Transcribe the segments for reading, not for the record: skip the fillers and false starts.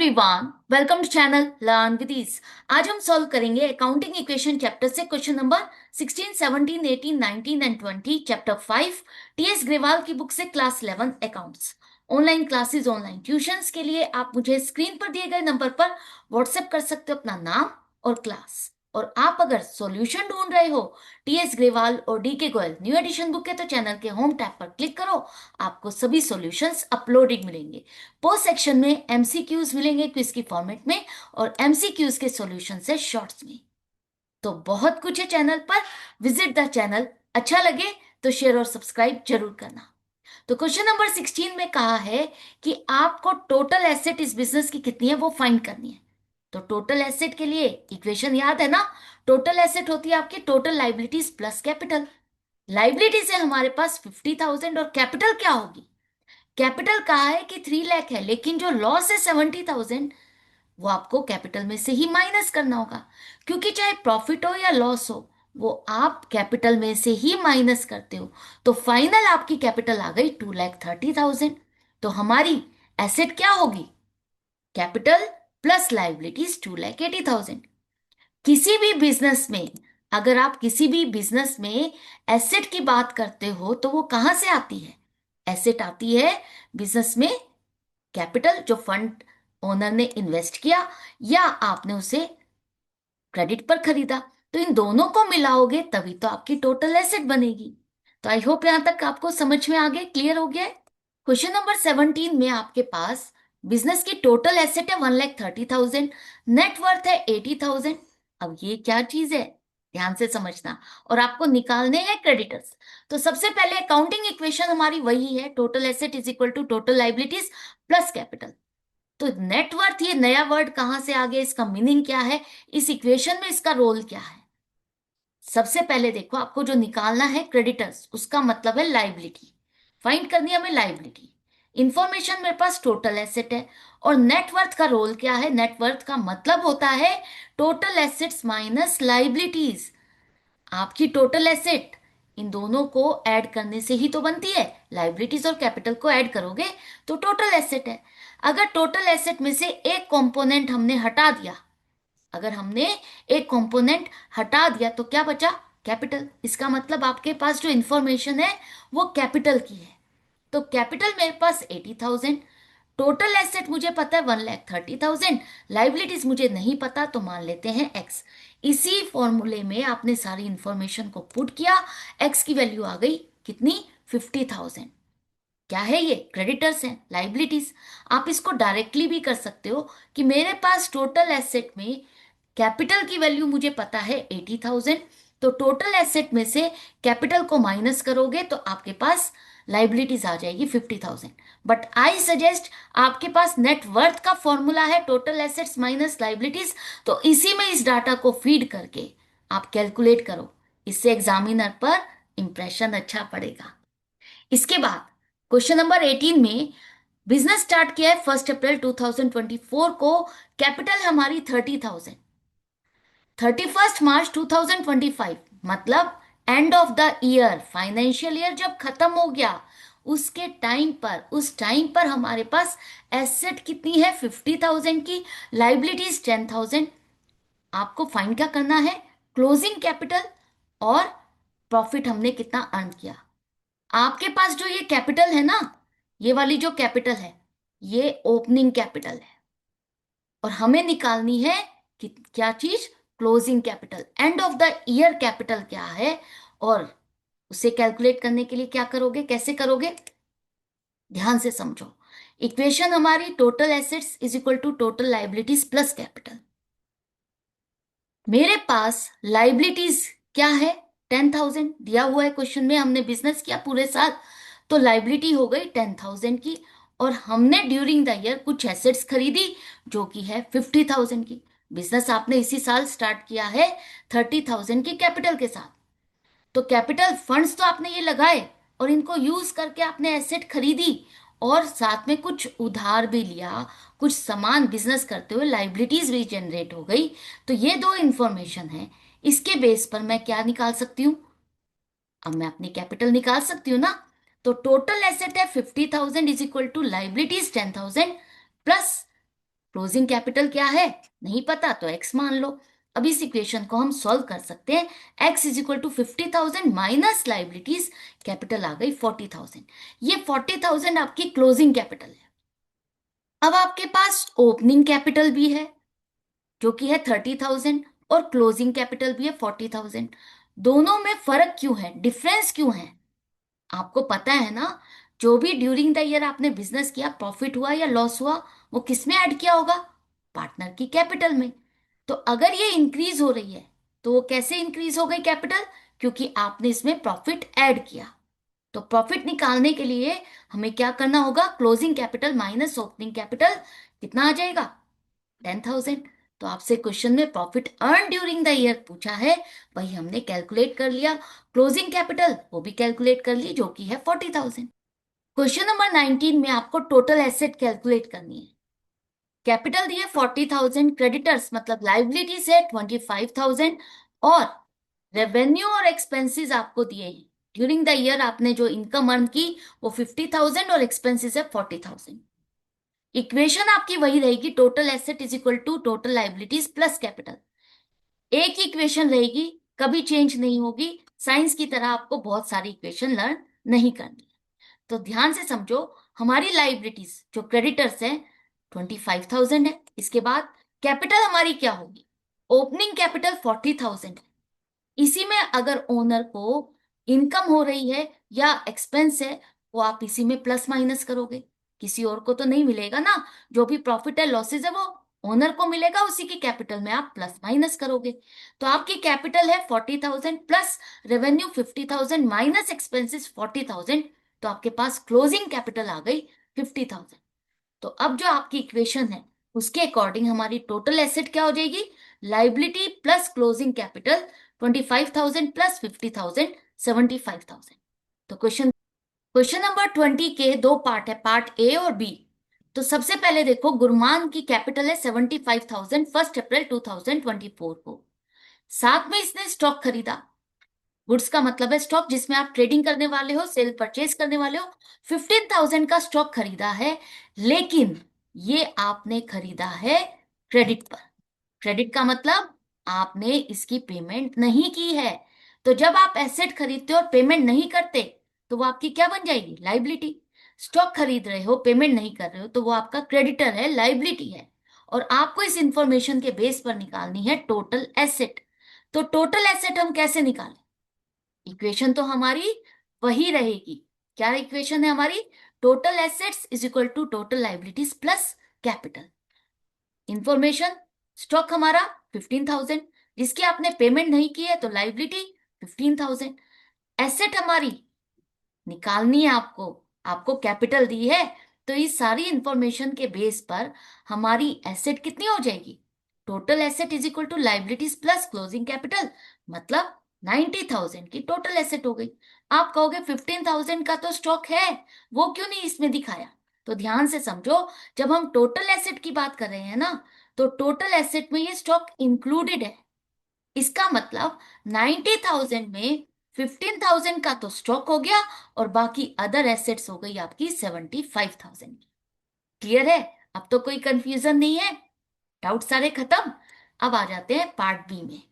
Everyone, welcome to channel learn with ease. आज हम solve करेंगे अकाउंटिंग इक्वेशन चैप्टर से question number 16, 17, 18, 19 and 20, chapter 5, TS Grewal की book से class 11 accounts. Online classes, online tuitions के लिए आप मुझे स्क्रीन पर दिए गए नंबर पर व्हाट्सएप कर सकते हो अपना नाम और क्लास। और आप अगर सॉल्यूशन ढूंढ रहे हो टीएस ग्रेवाल और डी के गोयल न्यू एडिशन बुक है तो चैनल के होम टैब पर क्लिक करो। आपको सभी सॉल्यूशंस अपलोडेड मिलेंगे। पोस्ट सेक्शन में एमसीक्यूज मिलेंगे क्विज की फॉर्मेट में और एमसीक्यूज के सॉल्यूशन से शॉर्ट्स में। तो बहुत कुछ है चैनल पर, विजिट द चैनल। अच्छा लगे तो शेयर और सब्सक्राइब जरूर करना। तो क्वेश्चन नंबर 16 में कहा है कि आपको टोटल एसेट इस बिजनेस की कितनी है वो फाइंड करनी है। तो टोटल एसेट के लिए इक्वेशन याद है ना। टोटल एसेट होती है आपकी total liabilities plus capital. Liabilities है हमारे पास 50,000 और कैपिटल क्या होगी। कैपिटल कहा है कि 3 लाख है, लेकिन जो लॉस है 70,000 वो आपको कैपिटल में से ही माइनस करना होगा। क्योंकि चाहे प्रॉफिट हो या लॉस हो वो आप कैपिटल में से ही माइनस करते हो। तो फाइनल आपकी कैपिटल आ गई 2,30,000। तो हमारी एसेट क्या होगी, कैपिटल प्लस लाइबिलिटीज 2,80,000। किसी भी बिजनेस में, अगर आप किसी भी बिजनेस में एसेट की बात करते हो तो वो कहां से आती है। एसेट आती है बिजनेस में कैपिटल जो फंड ओनर ने इन्वेस्ट किया या आपने उसे क्रेडिट पर खरीदा। तो इन दोनों को मिलाओगे तभी तो आपकी टोटल एसेट बनेगी। तो आई होप यहां तक आपको समझ में आ गया, क्लियर हो गया है। क्वेश्चन नंबर 17 में आपके पास बिजनेस की टोटल एसेट है 1,30,000, नेटवर्थ है 80,000। अब ये क्या चीज है, ध्यान से समझना। और आपको निकालने हैं क्रेडिटर्स। तो सबसे पहले अकाउंटिंग इक्वेशन हमारी वही है, total asset is equal to total liabilities plus capital. तो नेटवर्थ ये नया वर्ड कहां से आ गया, इसका मीनिंग क्या है, इस इक्वेशन में इसका रोल क्या है। सबसे पहले देखो, आपको जो निकालना है क्रेडिटर्स, उसका मतलब है लाइबिलिटी। फाइंड करनी है हमें लाइबिलिटी। इंफॉर्मेशन मेरे पास टोटल एसेट है। और नेटवर्थ का रोल क्या है, नेटवर्थ का मतलब होता है टोटल एसेट्स माइनस लाइबिलिटीज। आपकी टोटल एसेट इन दोनों को ऐड करने से ही तो बनती है, लाइबिलिटीज और कैपिटल को ऐड करोगे तो टोटल एसेट है। अगर टोटल एसेट में से एक कंपोनेंट हमने हटा दिया, अगर हमने एक कंपोनेंट हटा दिया तो क्या बचा, कैपिटल। इसका मतलब आपके पास जो इंफॉर्मेशन है वो कैपिटल की है। तो कैपिटल मेरे पास 80,000, टोटल एसेट मुझे पता है 1,30,000, लाइबिलिटीज मुझे नहीं पता तो मान लेते हैं एक्स। इसी फॉर्मूले में आपने सारी इंफॉर्मेशन को पुट किया, एक्स की वैल्यू आ गई कितनी, 50,000। क्या है ये, क्रेडिटर्स हैं, लाइबिलिटीज। आप इसको डायरेक्टली भी कर सकते हो कि मेरे पास टोटल एसेट में कैपिटल की वैल्यू मुझे पता है 80,000, तो टोटल एसेट में से कैपिटल को माइनस करोगे तो आपके पास लाइबिलिटीज आ जाएगी 50,000। बट आई सजेस्ट, आपके पास नेटवर्थ का फॉर्मूला है टोटल एसेट्स माइनस लाइबिलिटीज, तो इसी में इस डाटा को फीड करके आप कैलकुलेट करो। इससे एग्जामिनर पर इंप्रेशन अच्छा पड़ेगा। इसके बाद क्वेश्चन नंबर 18 में बिजनेस स्टार्ट किया है 1 अप्रैल 2024 को, कैपिटल हमारी 30,000। 31 मार्च 2025 मतलब end of the year, financial year जब खत्म हो गया उसके टाइम पर, उस टाइम पर हमारे पास एसेट कितनी है 50,000 की, लाइबिलिटीज 10,000। आपको फाइंड क्या करना है, क्लोजिंग कैपिटल और प्रॉफिट हमने कितना अर्न किया। आपके पास जो ये कैपिटल है ना, ये वाली जो कैपिटल है ये ओपनिंग कैपिटल है। और हमें निकालनी है कि क्या चीज, closing capital. End of the year capital क्या है, और उसे कैलकुलेट करने के लिए क्या करोगे, कैसे करोगे, ध्यान से समझो। इक्वेशन हमारी total assets is equal to total liabilities plus capital. मेरे पास लाइबिलिटीज क्या है, 10,000 दिया हुआ है क्वेश्चन में, हमने बिजनेस किया पूरे साल तो लाइबिलिटी हो गई 10,000 की। और हमने ड्यूरिंग द ईयर कुछ एसेट्स खरीदी जो कि है 50,000 की। बिजनेस आपने इसी साल स्टार्ट किया है 30,000 की कैपिटल के साथ। तो कैपिटल फंड्स तो आपने ये लगाए और इनको यूज करके आपने एसेट खरीदी और साथ में कुछ उधार भी लिया, कुछ सामान बिजनेस करते हुए लाइबिलिटीज भी जनरेट हो गई। तो ये दो इंफॉर्मेशन है, इसके बेस पर मैं क्या निकाल सकती हूँ, अब मैं अपनी कैपिटल निकाल सकती हूँ ना। तो टोटल एसेट है 50,000 is equal to liabilities 10,000 plus closing capital क्या है नहीं पता तो x मान लो। अब इस इक्वेशन को हम सॉल्व कर सकते हैं। x is equal to 50,000 minus liabilities, capital आ गई 40,000। ये 40,000 आपकी क्लोजिंग कैपिटल है। अब आपके पास ओपनिंग कैपिटल भी है जो कि है 30,000 और क्लोजिंग कैपिटल भी है 40,000। दोनों में फर्क क्यों है, डिफरेंस क्यों है? आपको पता है ना, जो भी ड्यूरिंग द ईयर आपने बिजनेस किया, प्रॉफिट हुआ या लॉस हुआ, वो किस में ऐड किया होगा? पार्टनर की कैपिटल में। तो अगर ये इंक्रीज हो रही है तो वो कैसे इंक्रीज हो गई कैपिटल? क्योंकि आपने इसमें प्रॉफिट ऐड किया। तो प्रॉफिट निकालने के लिए हमें क्या करना होगा? Closing capital minus opening capital कितना आ जाएगा? 10,000। तो आपसे क्वेश्चन में profit earn during the year पूछा है, वही हमने कैलकुलेट कर लिया। क्लोजिंग कैपिटल वो भी कैलकुलेट कर ली जो कि है 40,000। क्वेश्चन नंबर 19 में आपको टोटल एसेट कैलकुलेट करनी है। कैपिटल दिए 40,000, क्रेडिटर्स मतलब लाइबिलिटीज है 25,000 और रेवेन्यू और एक्सपेंसेस आपको दिए हैं। ड्यूरिंग द ईयर आपने जो इनकम अर्न की वो 50,000 और एक्सपेंसेस है 40,000। इक्वेशन आपकी वही रहेगी, total asset is equal to total liabilities plus capital. एक ही इक्वेशन रहेगी, कभी चेंज नहीं होगी। साइंस की तरह आपको बहुत सारी इक्वेशन लर्न नहीं करनी। तो ध्यान से समझो, हमारी लाइबिलिटीज जो क्रेडिटर्स है 25,000 है। इसके बाद कैपिटल हमारी क्या होगी? ओपनिंग कैपिटल 40,000 है। इसी में अगर ओनर को इनकम हो रही है या एक्सपेंस है, वो आप इसी में प्लस माइनस करोगे, किसी और को तो नहीं मिलेगा ना। जो भी प्रॉफिट है लॉसेज है वो ओनर को मिलेगा, उसी की कैपिटल में आप प्लस माइनस करोगे। तो आपकी कैपिटल है 40,000 प्लस रेवेन्यू 50,000 माइनस एक्सपेंसेस 40,000। तो आपके पास क्लोजिंग कैपिटल आ गई 50,000। तो अब जो आपकी इक्वेशन है उसके अकॉर्डिंग हमारी टोटल एसेट क्या हो जाएगी? Liability plus closing capital 25,000 plus 50,000 75,000। तो क्वेश्चन नंबर 20 के दो पार्ट है, पार्ट ए और बी। तो सबसे पहले देखो, गुरमान की कैपिटल है 75,000 1 अप्रैल 2024 को। साथ में इसने स्टॉक खरीदा। गुड्स का मतलब है स्टॉक, जिसमें आप ट्रेडिंग करने वाले हो, सेल परचेज करने वाले हो। 15,000 का स्टॉक खरीदा है, लेकिन ये आपने खरीदा है क्रेडिट पर। क्रेडिट का मतलब आपने इसकी पेमेंट नहीं की है। तो जब आप एसेट खरीदते हो और पेमेंट नहीं करते तो वो आपकी क्या बन जाएगी? लाइबिलिटी। स्टॉक खरीद रहे हो, पेमेंट नहीं कर रहे हो, तो वो आपका क्रेडिटर है, लाइबिलिटी है। और आपको इस इंफॉर्मेशन के बेस पर निकालनी है टोटल एसेट। तो टोटल एसेट हम कैसे निकालें? इक्वेशन तो हमारी वही रहेगी। क्या इक्वेशन है हमारी? Total assets is equal to total liabilities plus capital. Information, stock हमारा 15,000, जिसकी आपने पेमेंट नहीं की है तो लाइबिलिटी 15,000। एसेट हमारी निकालनी है आपको, आपको कैपिटल दी है। तो इस सारी इंफॉर्मेशन के बेस पर हमारी एसेट कितनी हो जाएगी? Total asset is equal to liabilities plus closing capital, मतलब 90,000 की टोटल एसेट हो गई। आप कहोगे 15,000 का तो स्टॉक है, वो क्यों नहीं इसमें दिखाया? तो ध्यान से समझो, जब हम टोटल एसेट की बात कर रहे हैं ना, तो टोटल एसेट में ये स्टॉक इंक्लूडेड है। इसका मतलब 90,000 में 15,000 का तो स्टॉक हो गया और बाकी अदर एसेट्स हो गई आपकी 75,000 की। क्लियर है? अब तो कोई कंफ्यूजन नहीं है, डाउट सारे खत्म। अब आ जाते हैं पार्ट बी में।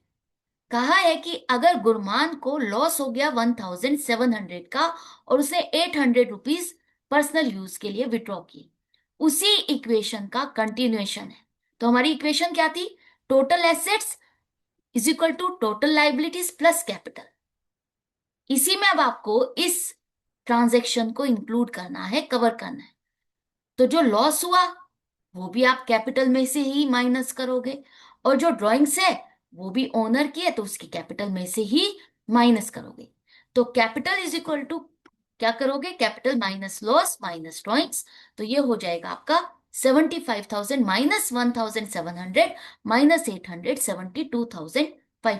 कहा है कि अगर गुरमान को लॉस हो गया 1,700 का और उसने 800 रुपीज पर्सनल यूज के लिए विड्रॉ की, उसी इक्वेशन का कंटिन्यूएशन है। तो हमारी इक्वेशन क्या थी? Total assets is equal to total liabilities plus capital. इसी में अब आपको इस ट्रांजैक्शन को इंक्लूड करना है, कवर करना है। तो जो लॉस हुआ वो भी आप कैपिटल में से ही माइनस करोगे, और जो ड्राइंग्स है वो भी ओनर की है तो उसकी कैपिटल में से ही माइनस करोगे। तो कैपिटल इज इक्वल टू क्या करोगे? Capital minus loss minus drawings. तो ये हो जाएगा आपका 75,000 माइनस 1,700 माइनस 800 72,500।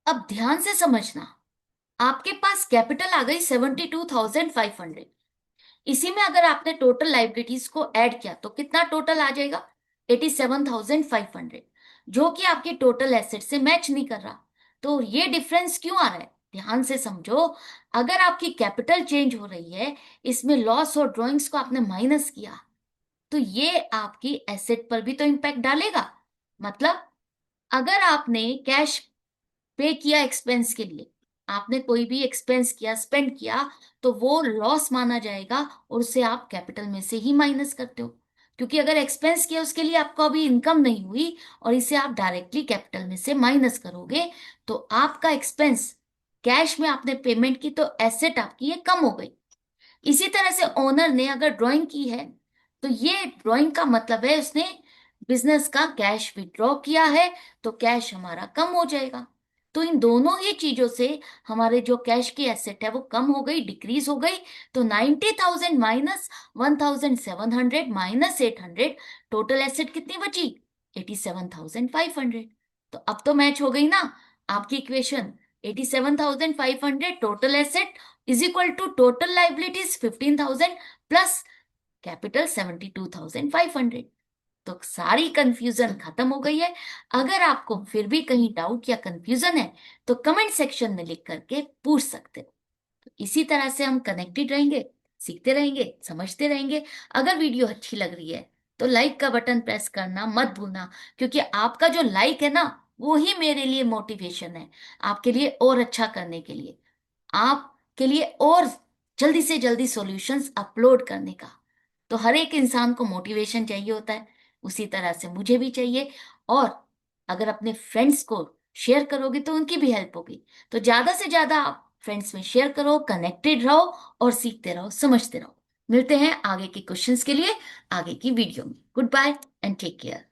अब ध्यान से समझना, आपके पास कैपिटल आ गई 72,500। इसी में अगर आपने टोटल लाइबिलिटीज को ऐड किया तो कितना टोटल आ जाएगा? 87,500, जो कि आपकी टोटल एसेट से मैच नहीं कर रहा। तो ये डिफरेंस क्यों आ रहा है? ध्यान से समझो, अगर आपकी कैपिटल चेंज हो रही है, इसमें लॉस और ड्रॉइंग्स को आपने माइनस किया, तो ये आपकी एसेट पर भी तो इम्पैक्ट डालेगा। मतलब अगर आपने कैश पे किया एक्सपेंस के लिए, आपने कोई भी एक्सपेंस किया, स्पेंड किया, तो वो लॉस माना जाएगा और उसे आप कैपिटल में से ही माइनस करते हो। क्योंकि अगर एक्सपेंस किया उसके लिए आपको अभी इनकम नहीं हुई और इसे आप डायरेक्टली कैपिटल में से माइनस करोगे, तो आपका एक्सपेंस कैश में आपने पेमेंट की तो एसेट आपकी ये कम हो गई। इसी तरह से ओनर ने अगर ड्राइंग की है, तो ये ड्राइंग का मतलब है उसने बिजनेस का कैश विड्रॉ किया है, तो कैश हमारा कम हो जाएगा। तो इन दोनों ही चीजों से हमारे जो कैश की एसेट है वो कम हो गई, डिक्रीज हो गई। तो 90,000 माइनस 1,700 माइनस 800, टोटल एसेट कितनी बची? 87,500। तो अब तो मैच हो गई ना आपकी equation. 87,500 total asset is equal to total liabilities 15,000 plus capital 72,500। तो सारी कंफ्यूजन खत्म हो गई है। अगर आपको फिर भी कहीं डाउट या कंफ्यूजन है तो कमेंट सेक्शन में लिख करके पूछ सकते हो। तो इसी तरह से हम कनेक्टेड रहेंगे, सीखते रहेंगे, समझते रहेंगे। अगर वीडियो अच्छी लग रही है तो लाइक का बटन प्रेस करना मत भूलना, क्योंकि आपका जो लाइक है ना, वो ही मेरे लिए मोटिवेशन है आपके लिए और अच्छा करने के लिए, आपके लिए और जल्दी से जल्दी सॉल्यूशंस अपलोड करने का। तो हर एक इंसान को मोटिवेशन चाहिए होता है, उसी तरह से मुझे भी चाहिए। और अगर अपने फ्रेंड्स को शेयर करोगे तो उनकी भी हेल्प होगी। तो ज्यादा से ज्यादा आप फ्रेंड्स में शेयर करो, कनेक्टेड रहो और सीखते रहो, समझते रहो। मिलते हैं आगे के क्वेश्चंस के लिए आगे की वीडियो में। Goodbye and take care.